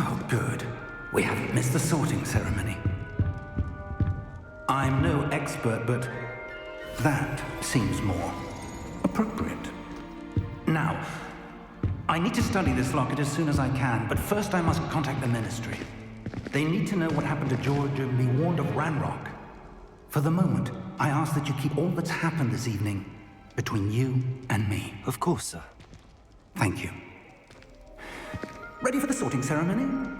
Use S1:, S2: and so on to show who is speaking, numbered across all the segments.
S1: Oh, good. We haven't missed the sorting ceremony. I'm no expert, but that seems more appropriate. Now, I need to study this locket as soon as I can, but first I must contact the Ministry. They need to know what happened to George and be warned of Ranrock. For the moment, I ask that you keep all that's happened this evening between you and me.
S2: Of course, sir.
S1: Thank you. Ready for the sorting ceremony?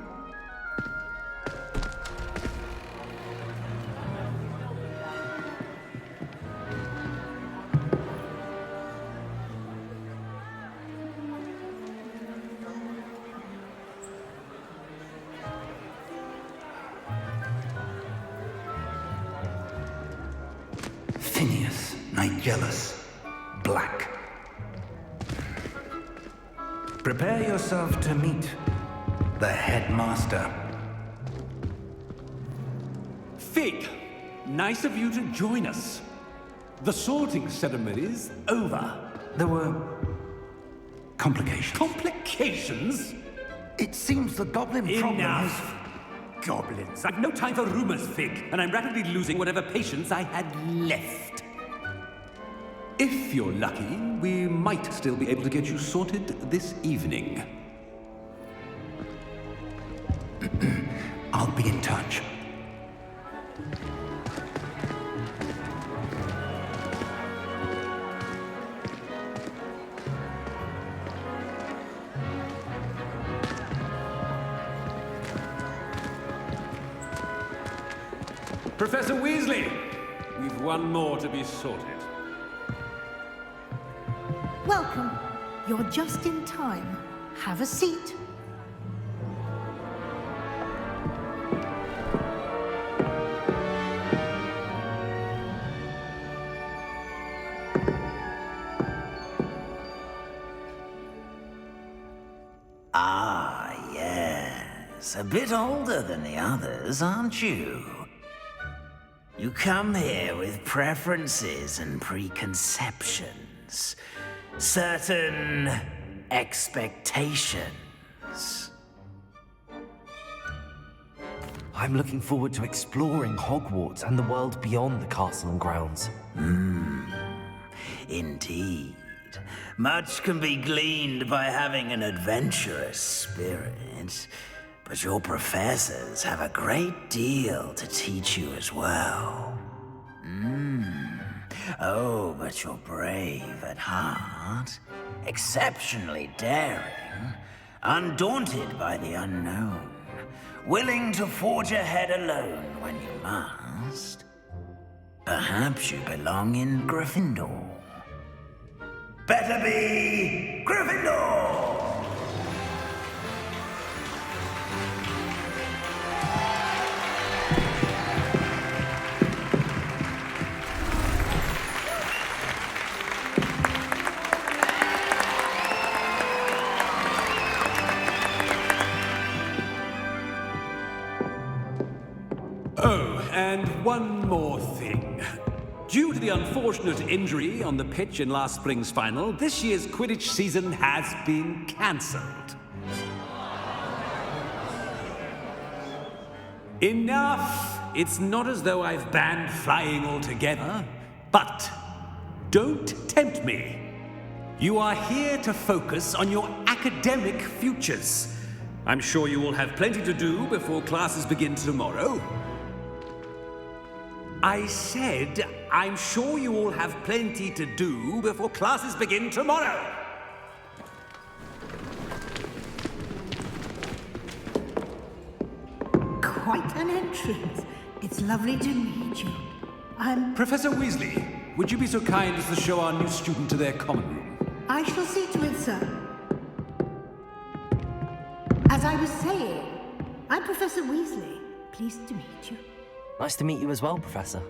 S1: Phineas, Nigellus, Black. Prepare yourself to meet the headmaster.
S3: Fig, nice of you to join us. The sorting ceremony's over.
S1: There were complications.
S3: Complications?
S1: It seems the goblin problem is...
S3: Enough! Goblins. I've no time for rumors, Fig, and I'm rapidly losing whatever patience I had left. If you're lucky, we might still be able to get you sorted this evening.
S1: I'll be in touch.
S3: Professor Weasley, we've one more to be sorted.
S4: Welcome. You're just in time. Have a seat.
S5: Ah, yes. A bit older than the others, aren't you? You come here with preferences and preconceptions. Certain expectations.
S2: I'm looking forward to exploring Hogwarts and the world beyond the castle and grounds.
S5: Indeed. Much can be gleaned by having an adventurous spirit, but your professors have a great deal to teach you as well. Oh, but you're brave at heart, exceptionally daring, undaunted by the unknown, willing to forge ahead alone when you must. Perhaps you belong in Gryffindor. Better be Gryffindor!
S3: Oh, and one more thing. Due to the unfortunate injury on the pitch in last spring's final, this year's Quidditch season has been cancelled. Enough! It's not as though I've banned flying altogether, but don't tempt me. You are here to focus on your academic futures. I'm sure you will have plenty to do before classes begin tomorrow. I said, I'm sure you all have plenty to do before classes begin tomorrow.
S4: Quite an entrance. It's lovely to meet you. I'm...
S3: Professor Weasley, would you be so kind as to show our new student to their common room?
S4: I shall see to it, sir. As I was saying, I'm Professor Weasley. Pleased to meet you.
S2: Nice to meet you as well, Professor.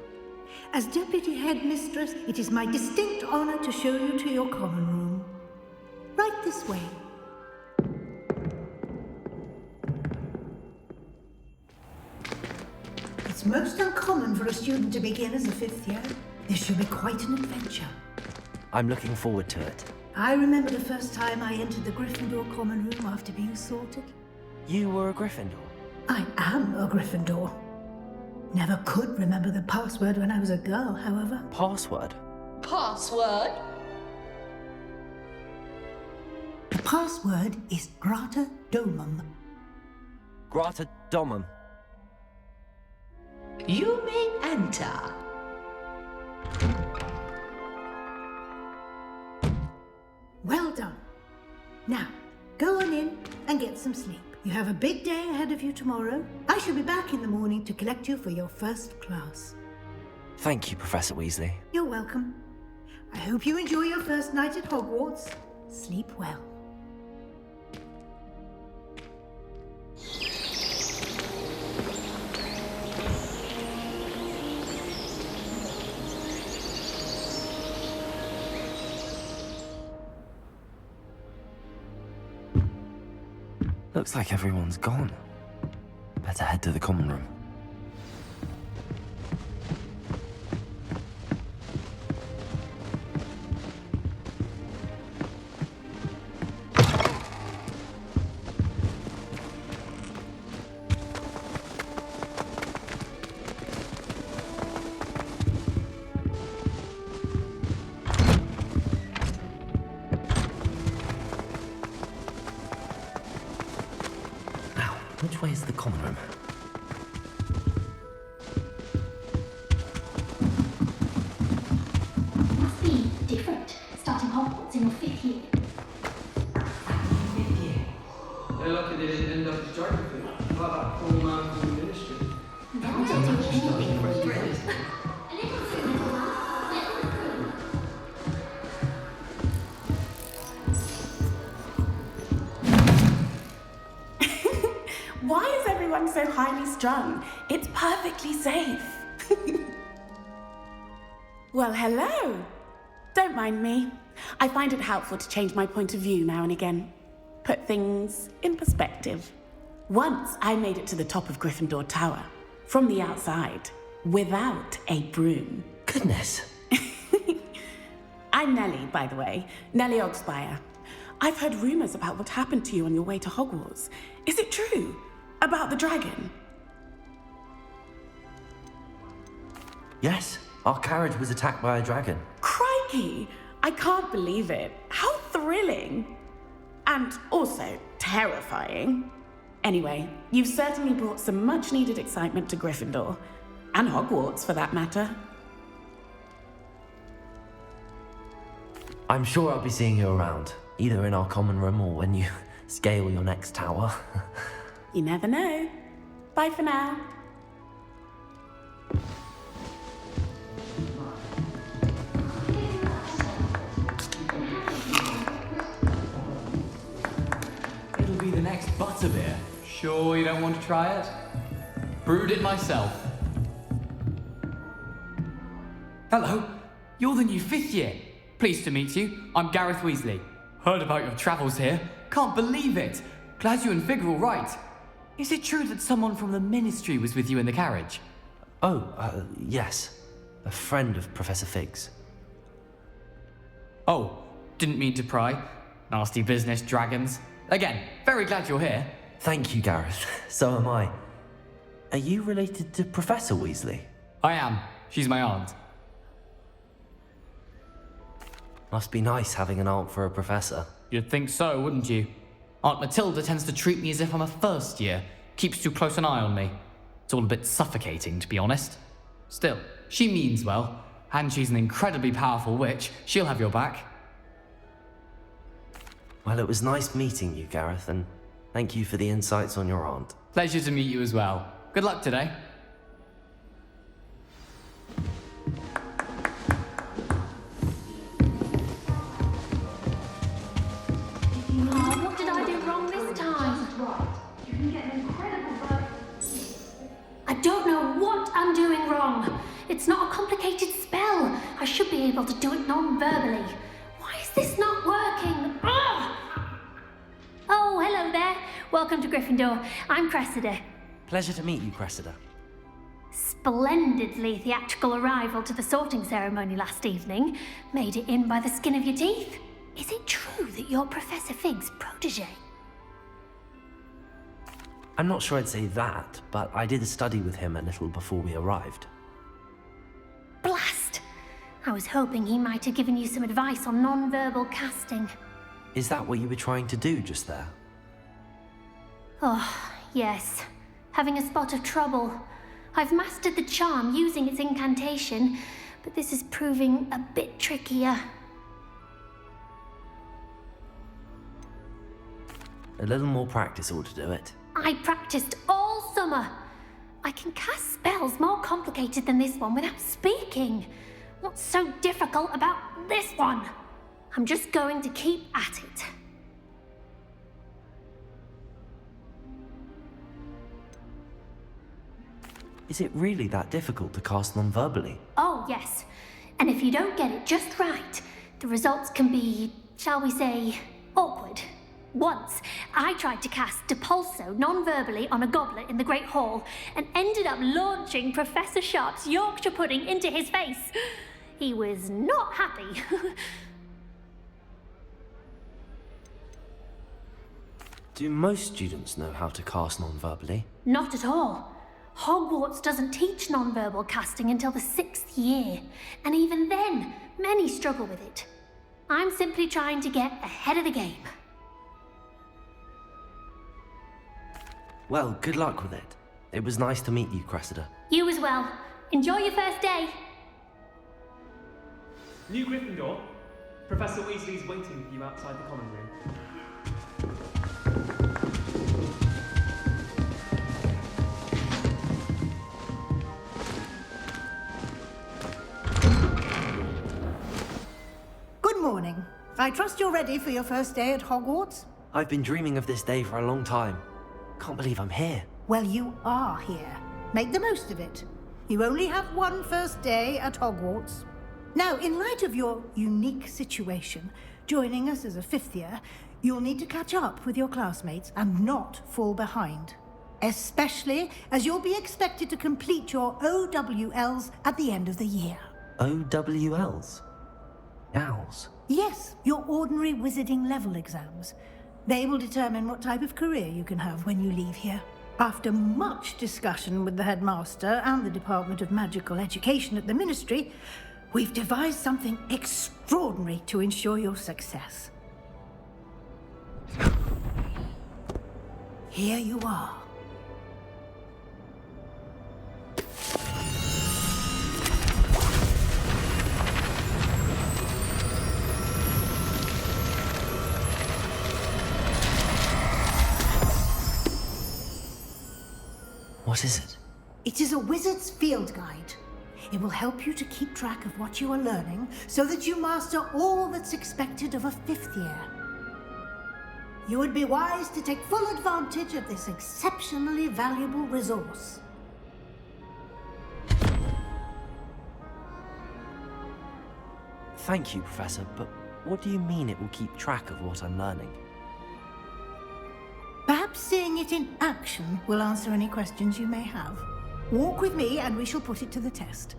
S4: As Deputy Headmistress, it is my distinct honor to show you to your common room. Right this way. It's most uncommon for a student to begin as a fifth year. This should be quite an adventure.
S2: I'm looking forward to it.
S4: I remember the first time I entered the Gryffindor common room after being sorted.
S2: You were a Gryffindor?
S4: I am a Gryffindor. Never could remember the password when I was a girl, however.
S2: Password?
S6: Password?
S4: The password is Grata Domum.
S2: Grata Domum.
S6: You may enter.
S4: Well done. Now, go on in and get some sleep. You have a big day ahead of you tomorrow. I shall be back in the morning to collect you for your first class.
S2: Thank you, Professor Weasley.
S4: You're welcome. I hope you enjoy your first night at Hogwarts. Sleep well.
S2: Looks like everyone's gone. Better head to the common room. Which way is the common room?
S7: Must be different, starting Hogwarts in your 5th year.
S8: They're lucky they didn't end up as geography. Like that poor man from the ministry.
S9: Why is everyone so highly strung? It's perfectly safe. Well, hello. Don't mind me. I find it helpful to change my point of view now and again. Put things in perspective. Once I made it to the top of Gryffindor Tower, from the outside, without a broom.
S2: Goodness.
S9: I'm Nellie, by the way. Nellie Ogspire. I've heard rumors about what happened to you on your way to Hogwarts. Is it true? About the dragon?
S2: Yes, our carriage was attacked by a dragon.
S9: Crikey! I can't believe it. How thrilling! And also terrifying. Anyway, you've certainly brought some much-needed excitement to Gryffindor. And Hogwarts, for that matter.
S2: I'm sure I'll be seeing you around, either in our common room or when you scale your next tower.
S9: You never know. Bye for now.
S10: It'll be the next butterbeer. Sure you don't want to try it? Brewed it myself. Hello, you're the new 5th year. Pleased to meet you. I'm Gareth Weasley. Heard about your travels here. Can't believe it. Glad you and Fig are all right. Is it true that someone from the Ministry was with you in the carriage?
S2: Yes. A friend of Professor Fig's.
S10: Oh, didn't mean to pry. Nasty business, dragons. Again, very glad you're here.
S2: Thank you, Gareth. So am I. Are you related to Professor Weasley?
S10: I am. She's my aunt.
S2: Must be nice having an aunt for a professor.
S10: You'd think so, wouldn't you? Aunt Matilda tends to treat me as if I'm a first year. Keeps too close an eye on me. It's all a bit suffocating, to be honest. Still, she means well, and she's an incredibly powerful witch. She'll have your back.
S2: Well, it was nice meeting you, Gareth, and thank you for the insights on your aunt.
S10: Pleasure to meet you as well. Good luck today.
S7: Oh, what did I do wrong this time? I don't know what I'm doing wrong. It's not a complicated spell. I should be able to do it non-verbally. Why is this not working? Ugh! Oh, hello there. Welcome to Gryffindor. I'm Cressida.
S2: Pleasure to meet you, Cressida.
S7: Splendidly theatrical arrival to the sorting ceremony last evening. Made it in by the skin of your teeth. Is it true that you're Professor Fig's protege?
S2: I'm not sure I'd say that, but I did study with him a little before we arrived.
S7: Blast! I was hoping he might have given you some advice on non-verbal casting.
S2: Is that what you were trying to do just there?
S7: Oh, yes. Having a spot of trouble. I've mastered the charm using its incantation, but this is proving a bit trickier.
S2: A little more practice ought to do it.
S7: I practiced all summer. I can cast spells more complicated than this one without speaking. What's so difficult about this one? I'm just going to keep at it.
S2: Is it really that difficult to cast non-verbally?
S7: Oh, yes. And if you don't get it just right, the results can be, shall we say, awkward. Once, I tried to cast Depulso non-verbally on a goblet in the Great Hall and ended up launching Professor Sharp's Yorkshire pudding into his face. He was not happy.
S2: Do most students know how to cast non-verbally?
S7: Not at all. Hogwarts doesn't teach non-verbal casting until the 6th year, and even then, many struggle with it. I'm simply trying to get ahead of the game.
S2: Well, good luck with it. It was nice to meet you, Cressida.
S7: You as well. Enjoy your first day.
S11: New Gryffindor. Professor Weasley's waiting for you outside the common room.
S4: Good morning. I trust you're ready for your first day at Hogwarts?
S2: I've been dreaming of this day for a long time. Can't believe I'm here.
S4: Well, you are here. Make the most of it. You only have one first day at Hogwarts. Now, in light of your unique situation, joining us as a 5th year, you'll need to catch up with your classmates and not fall behind. Especially as you'll be expected to complete your OWLs at the end of the year.
S2: OWLs? Owls?
S4: Yes, your ordinary wizarding level exams. They will determine what type of career you can have when you leave here. After much discussion with the headmaster and the Department of Magical Education at the Ministry, we've devised something extraordinary to ensure your success. Here you are.
S2: What is it?
S4: It is a wizard's field guide. It will help you to keep track of what you are learning so that you master all that's expected of a 5th year. You would be wise to take full advantage of this exceptionally valuable resource.
S2: Thank you, Professor, but what do you mean it will keep track of what I'm learning?
S4: Perhaps seeing it in action will answer any questions you may have. Walk with me and we shall put it to the test.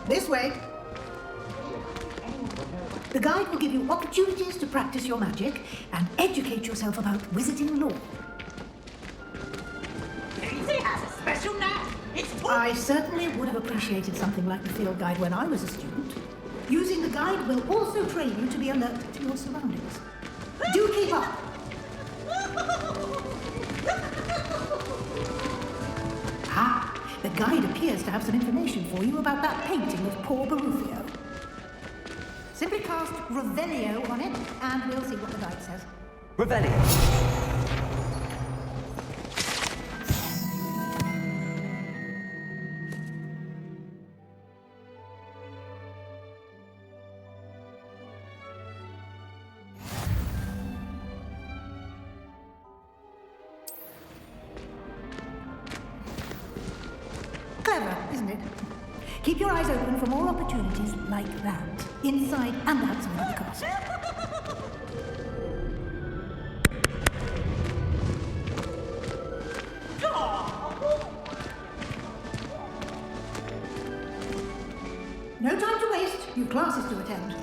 S4: This way. The guide will give you opportunities to practice your magic and educate yourself about wizarding lore.
S6: Daisy has a special knack.
S4: I certainly would have appreciated something like the field guide when I was a student. Using the guide will also train you to be alert to your surroundings. Do keep up! The guide appears to have some information for you about that painting of poor Barufio. Simply cast Revelio on it, and we'll see what the guide says.
S2: Revelio!
S4: Clever, isn't it? Keep your eyes open for more opportunities like that, inside and outside of the castle. No time to waste. You've classes to attend.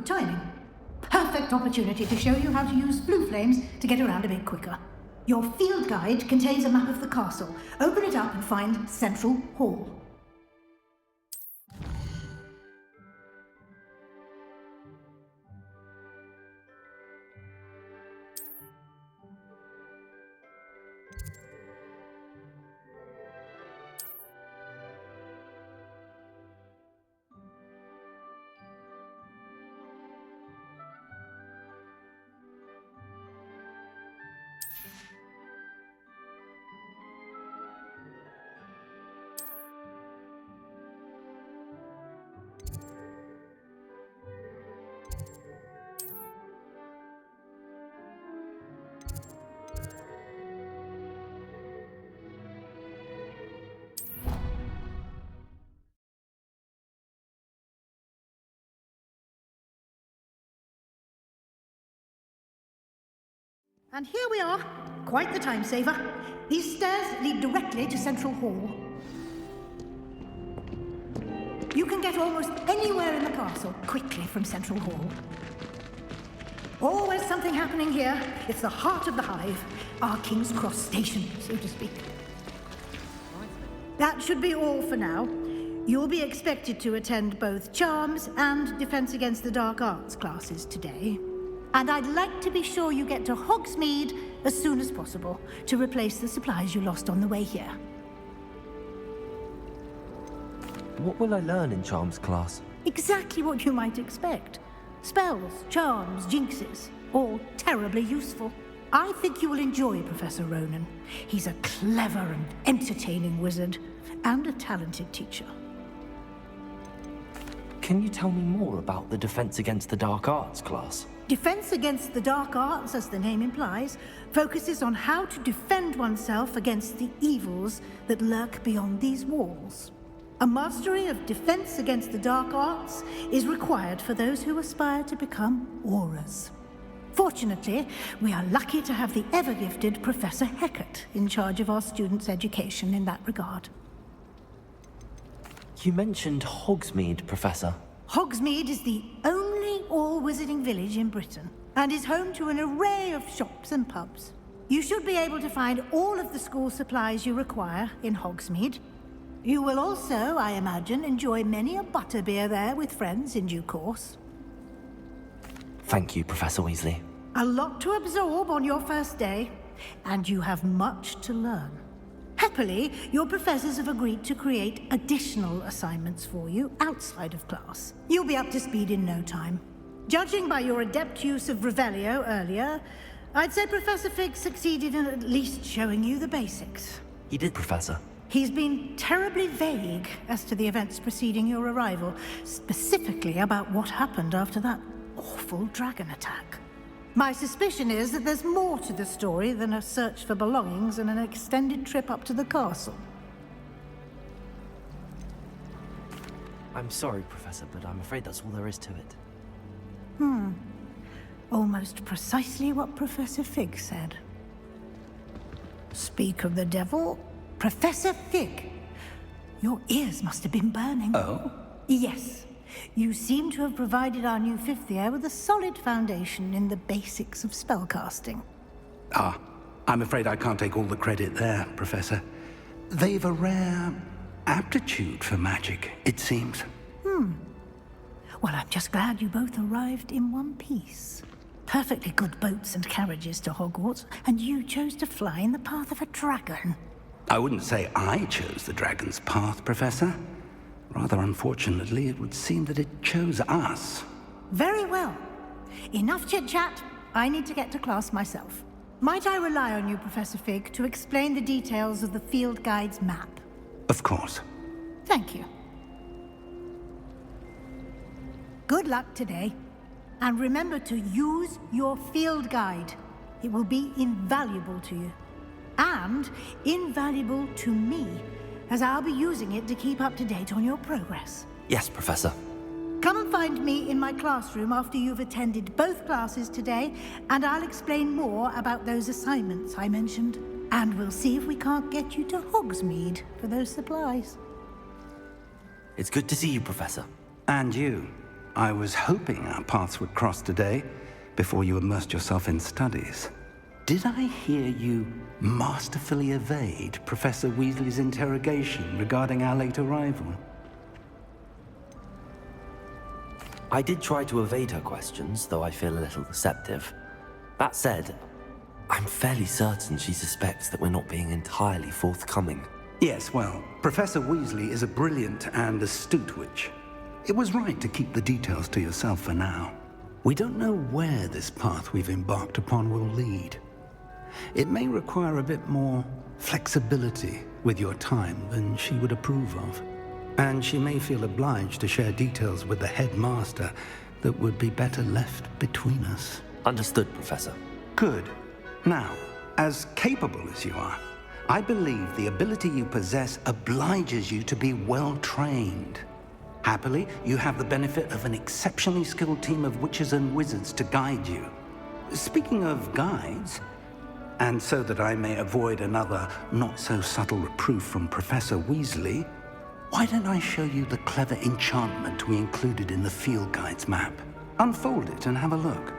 S4: timing. Perfect opportunity to show you how to use blue flames to get around a bit quicker. Your field guide contains a map of the castle. Open it up and find Central Hall. And here we are. Quite the time saver. These stairs lead directly to Central Hall. You can get almost anywhere in the castle quickly from Central Hall. Always something happening here. It's the heart of the hive. Our King's Cross station, so to speak. That should be all for now. You'll be expected to attend both Charms and Defense Against the Dark Arts classes today. And I'd like to be sure you get to Hogsmeade as soon as possible to replace the supplies you lost on the way here.
S2: What will I learn in Charms class?
S4: Exactly what you might expect. Spells, charms, jinxes, all terribly useful. I think you will enjoy Professor Ronan. He's a clever and entertaining wizard, and a talented teacher.
S2: Can you tell me more about the Defense Against the Dark Arts class?
S4: Defense Against the Dark Arts, as the name implies, focuses on how to defend oneself against the evils that lurk beyond these walls. A mastery of Defense Against the Dark Arts is required for those who aspire to become Aurors. Fortunately, we are lucky to have the ever-gifted Professor Hecat in charge of our students' education in that regard.
S2: You mentioned Hogsmeade, Professor.
S4: Hogsmeade is the only all-wizarding village in Britain, and is home to an array of shops and pubs. You should be able to find all of the school supplies you require in Hogsmeade. You will also, I imagine, enjoy many a butterbeer there with friends in due course.
S2: Thank you, Professor Weasley.
S4: A lot to absorb on your first day, and you have much to learn. Happily, your professors have agreed to create additional assignments for you outside of class. You'll be up to speed in no time. Judging by your adept use of Revelio earlier, I'd say Professor Fig succeeded in at least showing you the basics.
S2: He did, Professor.
S4: He's been terribly vague as to the events preceding your arrival, specifically about what happened after that awful dragon attack. My suspicion is that there's more to the story than a search for belongings and an extended trip up to the castle.
S2: I'm sorry, Professor, but I'm afraid that's all there is to it.
S4: Almost precisely what Professor Fig said. Speak of the devil, Professor Fig. Your ears must have been burning.
S1: Oh?
S4: Yes. You seem to have provided our new fifth year with a solid foundation in the basics of spellcasting.
S1: Ah, I'm afraid I can't take all the credit there, Professor. They've a rare aptitude for magic, it seems.
S4: Well, I'm just glad you both arrived in one piece. Perfectly good boats and carriages to Hogwarts, and you chose to fly in the path of a dragon.
S1: I wouldn't say I chose the dragon's path, Professor. Rather unfortunately, it would seem that it chose us.
S4: Very well. Enough chit-chat. I need to get to class myself. Might I rely on you, Professor Fig, to explain the details of the field guide's map?
S1: Of course.
S4: Thank you. Good luck today. And remember to use your field guide. It will be invaluable to you. And invaluable to me, as I'll be using it to keep up to date on your progress.
S2: Yes, Professor.
S4: Come and find me in my classroom after you've attended both classes today, and I'll explain more about those assignments I mentioned. And we'll see if we can't get you to Hogsmeade for those supplies.
S2: It's good to see you, Professor.
S1: And you. I was hoping our paths would cross today, before you immersed yourself in studies. Did I hear you masterfully evade Professor Weasley's interrogation regarding our late arrival?
S2: I did try to evade her questions, though I feel a little deceptive. That said, I'm fairly certain she suspects that we're not being entirely forthcoming.
S1: Yes, well, Professor Weasley is a brilliant and astute witch. It was right to keep the details to yourself for now. We don't know where this path we've embarked upon will lead. It may require a bit more flexibility with your time than she would approve of. And she may feel obliged to share details with the headmaster that would be better left between us.
S2: Understood, Professor.
S1: Good. Now, as capable as you are, I believe the ability you possess obliges you to be well trained. Happily, you have the benefit of an exceptionally skilled team of witches and wizards to guide you. Speaking of guides, and so that I may avoid another not-so-subtle reproof from Professor Weasley, why don't I show you the clever enchantment we included in the field guide's map? Unfold it and have a look.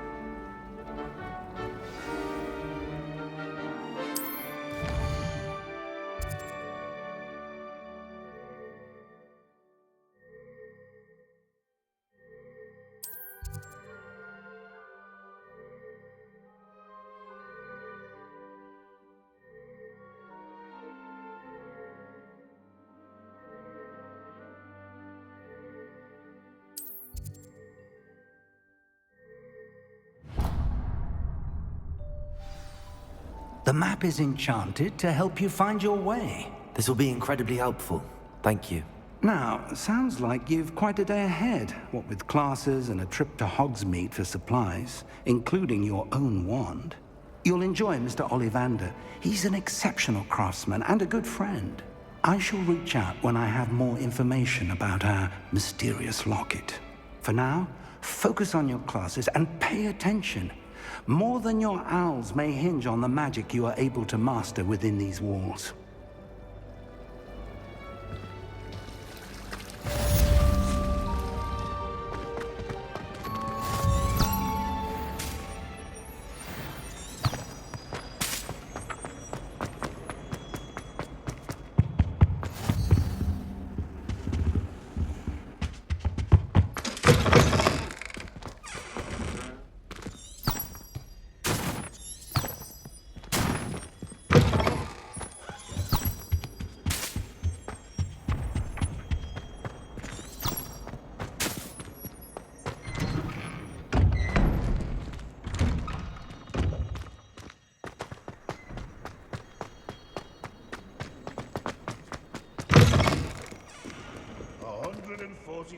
S1: The map is enchanted to help you find your way.
S2: This will be incredibly helpful. Thank you.
S1: Now, sounds like you've quite a day ahead, what with classes and a trip to Hogsmeade for supplies, including your own wand. You'll enjoy Mr. Ollivander. He's an exceptional craftsman and a good friend. I shall reach out when I have more information about our mysterious locket. For now, focus on your classes and pay attention. More than your owls may hinge on the magic you are able to master within these walls.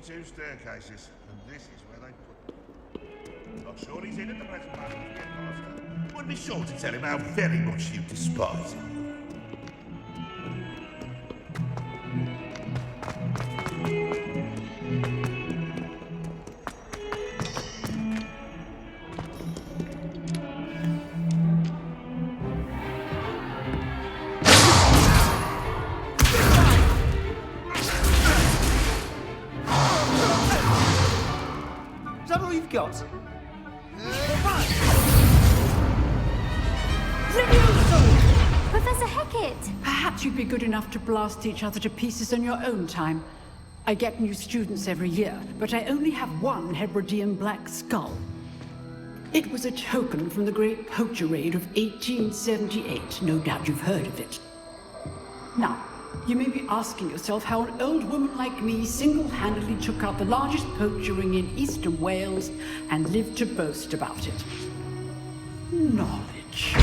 S12: Two staircases, and this is where they put. Not sure he's in at the present moment, Master. Would be sure to tell him how very much you despise him.
S8: Got.
S13: Professor Hecat!
S14: Perhaps you'd be good enough to blast each other to pieces on your own time. I get new students every year, but I only have one Hebridean black skull. It was a token from the Great Poacher Raid of 1878. No doubt you've heard of it. Now, you may be asking yourself how an old woman like me single-handedly took out the largest poacher ring in eastern Wales and lived to boast about it. Knowledge.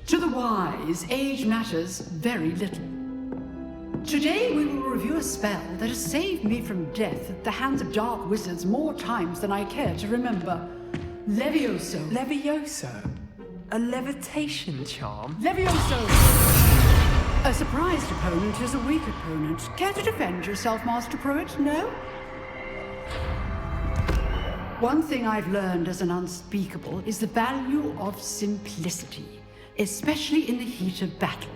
S14: To the wise, age matters very little. Today we will review a spell that has saved me from death at the hands of dark wizards more times than I care to remember. Levioso.
S15: Levioso? A levitation charm?
S14: Levioso! A surprised opponent is a weak opponent. Care to defend yourself, Master Pruitt? No? One thing I've learned as an unspeakable is the value of simplicity, especially in the heat of battle.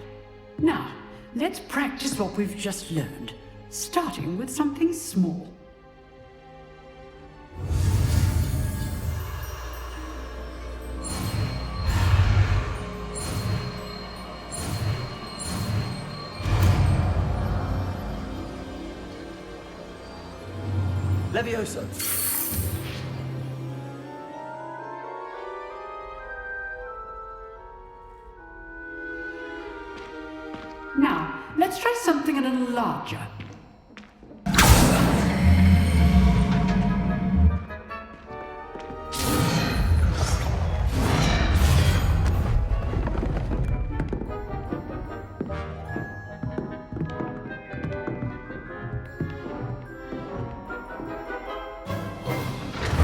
S14: Now, let's practice what we've just learned. starting with something small.
S2: Levioso.
S14: Now, let's try something a little larger.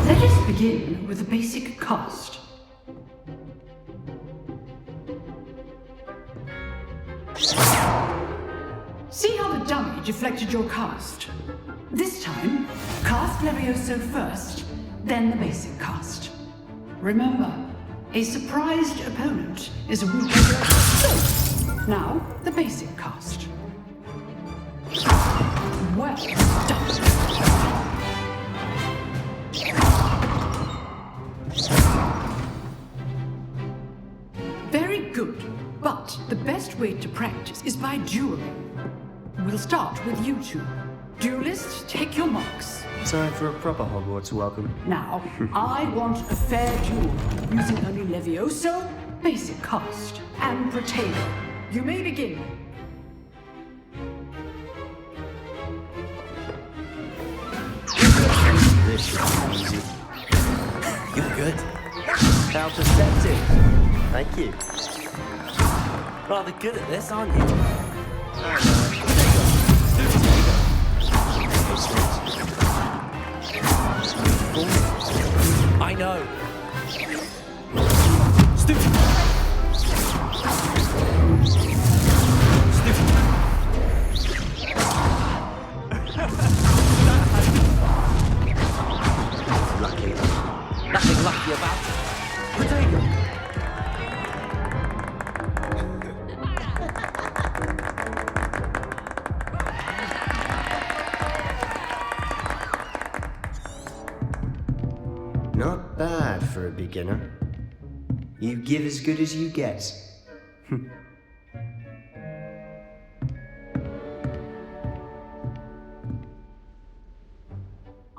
S14: Let us begin with the basic cast. See how the dummy deflected your cast? This time, cast Levioso first, then the basic cast. Remember, a surprised opponent is a weak So, now the basic cast. Well done. Very good, but the best way to practice is by dueling. We'll start with you two. Duelists, take your marks.
S13: Time for a proper Hogwarts welcome.
S14: Now, I want a fair duel, using only Levioso, basic cast, and Protego. You may begin.
S13: This should be easy.
S2: You're good.
S13: How perceptive. Thank you.
S2: Rather good at this, aren't you? I know. Stupid.
S13: Lucky.
S2: Nothing lucky about it. Protego.
S13: Not bad for a beginner. You give as good as you get.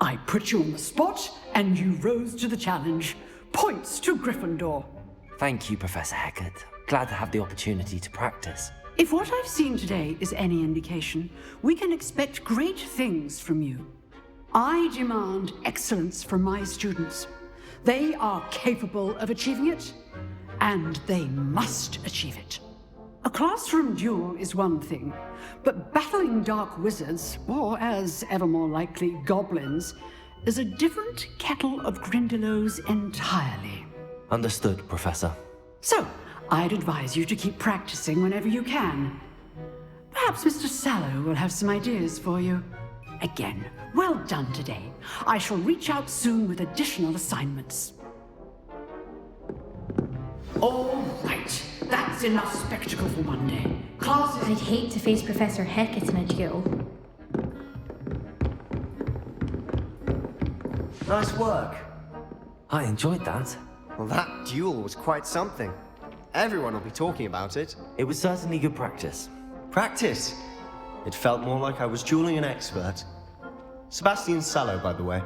S14: I put you on the spot, and you rose to the challenge. Points to Gryffindor.
S2: Thank you, Professor Hecat. Glad to have the opportunity to practice.
S14: If what I've seen today is any indication, we can expect great things from you. I demand excellence from my students. They are capable of achieving it, and they must achieve it. A classroom duel is one thing, but battling dark wizards, or as ever more likely, goblins, is a different kettle of Grindylows entirely.
S2: Understood, Professor.
S14: So, I'd advise you to keep practicing whenever you can. Perhaps Mr. Sallow will have some ideas for you. Again, well done today. I shall reach out soon with additional assignments. All right, that's enough spectacle for one day. Classes...
S7: I'd hate to face Professor Hecat in a duel.
S13: Nice work.
S2: I enjoyed that.
S13: Well, that duel was quite something. Everyone will be talking about it.
S2: It was certainly good practice.
S13: Practice? It felt more like I was dueling an expert. Sebastian Sallow, by the way.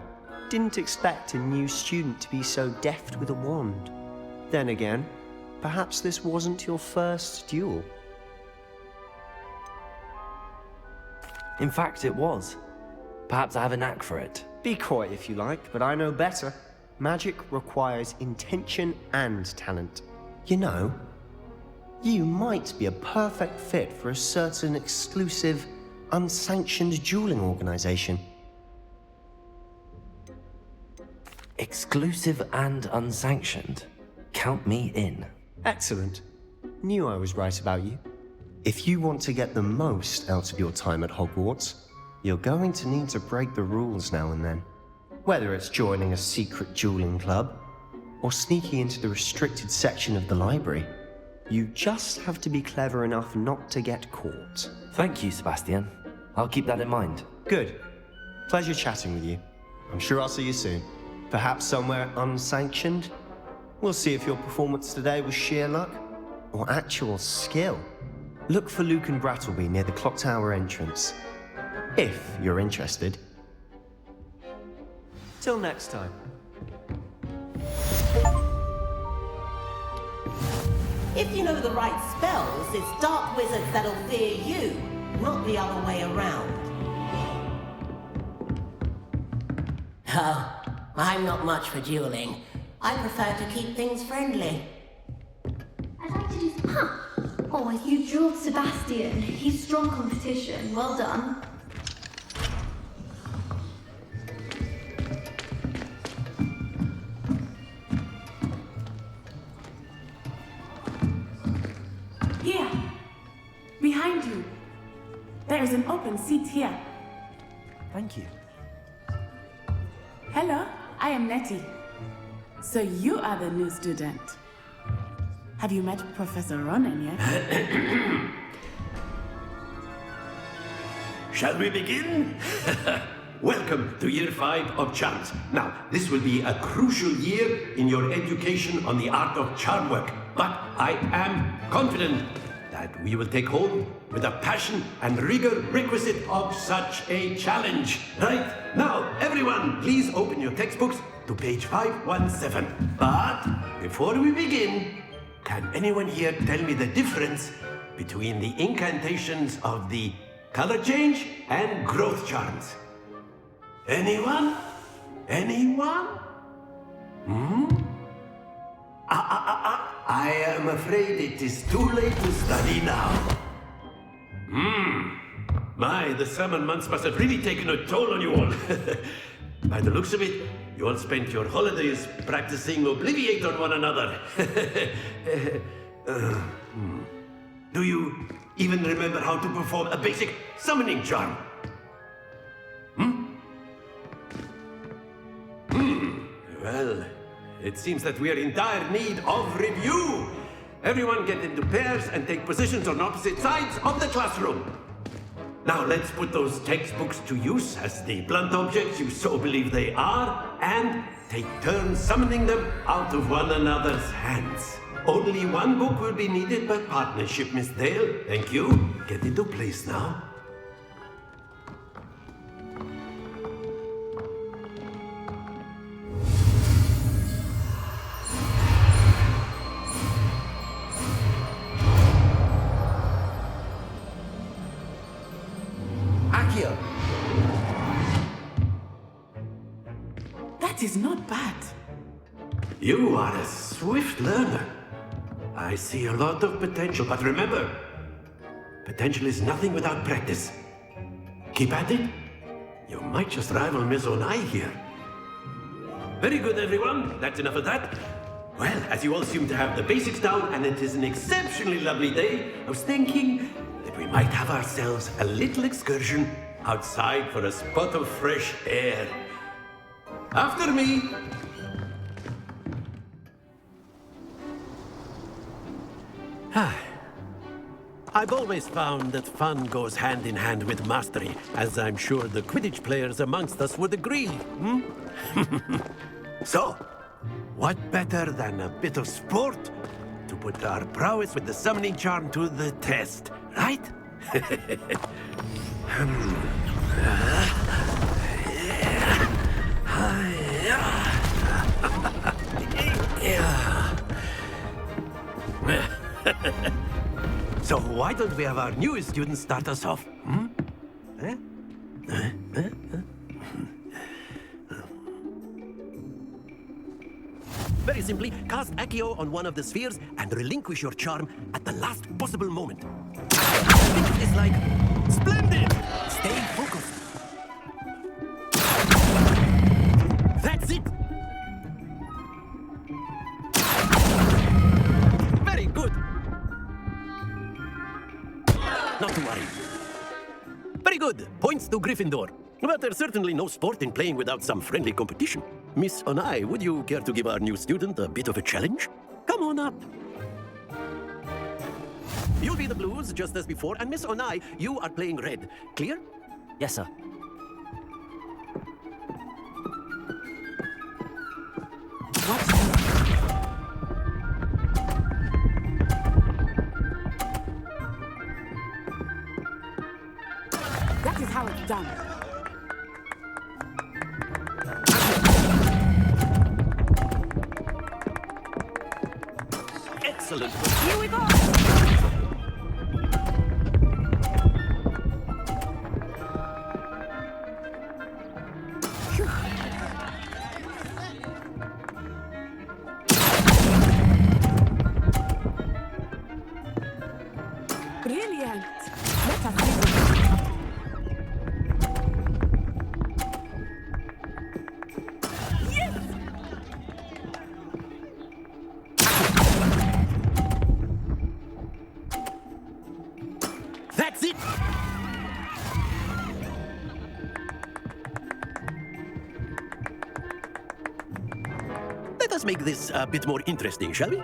S13: Didn't expect a new student to be so deft with a wand. Then again, perhaps this wasn't your first duel.
S2: In fact, it was. Perhaps I have a knack for it.
S13: Be coy if you like, but I know better. Magic requires intention and talent. You know, you might be a perfect fit for a certain exclusive, unsanctioned dueling organization.
S2: Exclusive and unsanctioned. Count me in.
S13: Excellent. Knew I was right about you. If you want to get the most out of your time at Hogwarts, you're going to need to break the rules now and then. Whether it's joining a secret dueling club, or sneaking into the restricted section of the library, you just have to be clever enough not to get caught.
S2: Thank you, Sebastian. I'll keep that in mind.
S13: Good. Pleasure chatting with you. I'm sure I'll see you soon. Perhaps somewhere unsanctioned? We'll see if your performance today was sheer luck or actual skill. Look for Luke and Brattleby near the clock tower entrance, if you're interested. Till next time.
S16: If you know the right spells, it's dark wizards that'll fear you, not the other way around. Oh, I'm not much for dueling. I prefer to keep things friendly.
S7: I'd like to do some... Oh, you drilled Sebastian. He's strong competition. Well done.
S9: Here! Behind you! There is an open seat here.
S2: Thank you.
S9: Hello, I am Nettie. So you are the new student. Have you met Professor Ronan yet?
S17: Shall we begin? Welcome to Year 5 of Charms. Now, this will be a crucial year in your education on the art of charm work, but I am confident that we will take hold with the passion and rigor requisite of such a challenge. Right? Now, everyone, please open your textbooks to page 517. But before we begin, can anyone here tell me the difference between the incantations of the color change and growth charms? Anyone? Anyone? I am afraid it is too late to study now. My, the summer months must have really taken a toll on you all. By the looks of it, you all spent your holidays practicing Obliviate on one another. Do you even remember how to perform a basic summoning charm? Well, it seems that we are in dire need of review. Everyone get into pairs and take positions on opposite sides of the classroom. Now let's put those textbooks to use as the blunt objects you so believe they are, and take turns summoning them out of one another's hands. Only one book will be needed by partnership, Miss Dale. Thank you. Get into place now. Akio!
S9: That is not bad.
S17: You are a swift learner. I see a lot of potential, but remember, potential is nothing without practice. Keep at it. You might just rival Miss Onai here. Very good, everyone. That's enough of that. Well, as you all seem to have the basics down, and it is an exceptionally lovely day, I was thinking that we might have ourselves a little excursion outside for a spot of fresh air. After me. I've always found that fun goes hand in hand with mastery, as I'm sure the Quidditch players amongst us would agree. So, what better than a bit of sport to put our prowess with the summoning charm to the test, right? So why don't we have our newest student start us off? Very simply, cast Accio on one of the spheres and relinquish your charm at the last possible moment. It's like splendid! Stay focused. That's it! Very good! Not to worry. Very good. Points to Gryffindor. But there's certainly no sport in playing without some friendly competition. Miss Onai, would you care to give our new student a bit of a challenge? Come on up. You'll be the blues, just as before, and Miss Onai, you are playing red. Clear?
S2: Yes, sir.
S9: That is how it's done.
S17: Excellent.
S9: Here we go. Brilliant. Let us see. Yes!
S17: That's it! Let us make this a bit more interesting, shall we?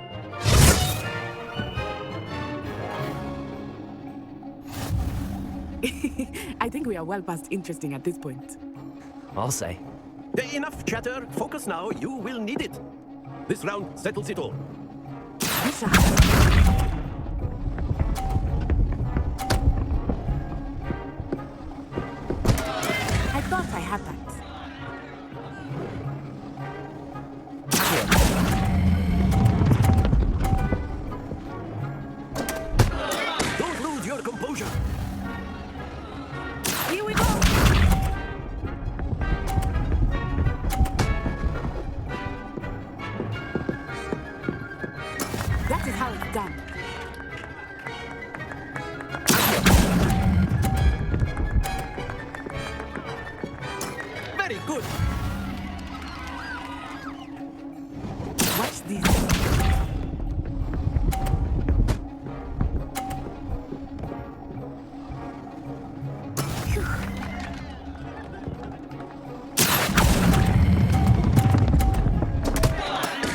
S9: I think we are well past interesting at this point.
S2: I'll say.
S17: Enough chatter. Focus now. You will need it. This round settles it all.
S9: I thought I had that.
S17: Don't lose your composure.
S9: Here we go. That is how it's done.
S17: Very good.
S9: Watch this.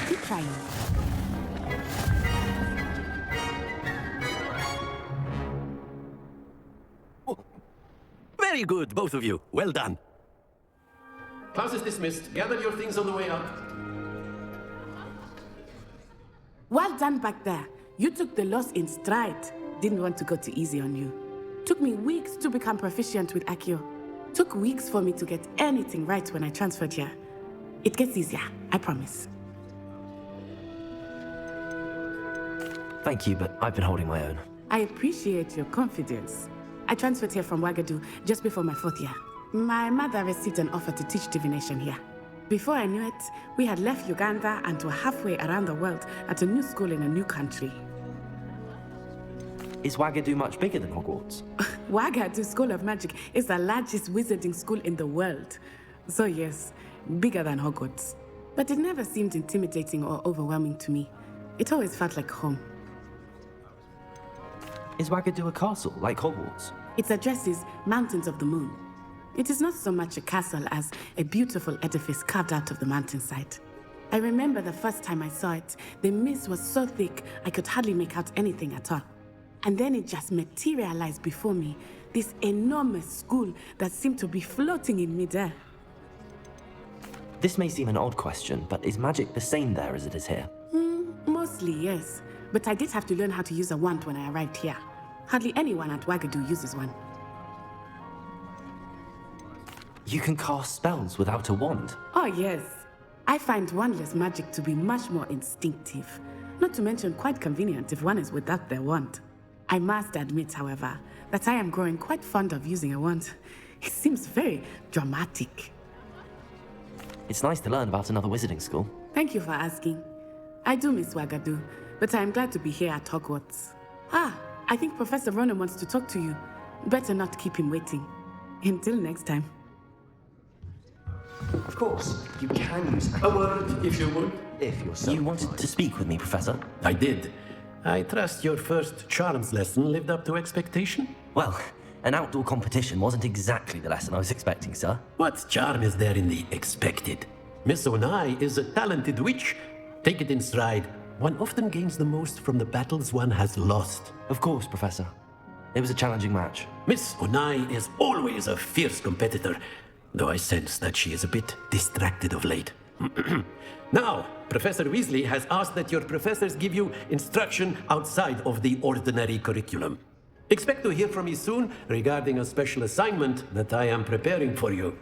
S9: Keep trying.
S17: Very good, both of you. Well done. Class is dismissed. Gather your things on the way out.
S9: Well done back there. You took the loss in stride. Didn't want to go too easy on you. Took me weeks to become proficient with Accio. Took weeks for me to get anything right when I transferred here. It gets easier, I promise.
S2: Thank you, but I've been holding my own.
S9: I appreciate your confidence. I transferred here from Wagadu just before my 4th year. My mother received an offer to teach divination here. Before I knew it, we had left Uganda and were halfway around the world at a new school in a new country.
S2: Is Wagadu much bigger than Hogwarts?
S9: Wagadu School of Magic is the largest wizarding school in the world. So yes, bigger than Hogwarts. But it never seemed intimidating or overwhelming to me. It always felt like home.
S2: Is Wagadu a castle, like Hogwarts?
S9: Its address is Mountains of the Moon. It is not so much a castle as a beautiful edifice carved out of the mountainside. I remember the first time I saw it, the mist was so thick I could hardly make out anything at all. And then it just materialized before me, this enormous school that seemed to be floating in midair.
S2: This may seem an odd question, but is magic the same there as it is here?
S9: Mostly, yes. But I did have to learn how to use a wand when I arrived here. Hardly anyone at Wagadu uses one.
S2: You can cast spells without a wand?
S9: Oh, yes. I find wandless magic to be much more instinctive. Not to mention quite convenient if one is without their wand. I must admit, however, that I am growing quite fond of using a wand. It seems very dramatic.
S2: It's nice to learn about another wizarding school.
S9: Thank you for asking. I do miss Wagadu, but I am glad to be here at Hogwarts. I think Professor Ronan wants to talk to you. Better not keep him waiting. Until next time.
S13: Of course, you can use
S17: A word, if you would.
S13: if you're so
S2: You wanted to speak with me, Professor?
S17: I did. I trust your first charms lesson lived up to expectation?
S2: Well, an outdoor competition wasn't exactly the lesson I was expecting, sir.
S17: What charm is there in the expected? Miss Onai is a talented witch. Take it in stride. One often gains the most from the battles one has lost.
S2: Of course, Professor. It was a challenging match.
S17: Miss Onai is always a fierce competitor, though I sense that she is a bit distracted of late. Now, Professor Weasley has asked that your professors give you instruction outside of the ordinary curriculum. Expect to hear from me soon regarding a special assignment that I am preparing for you.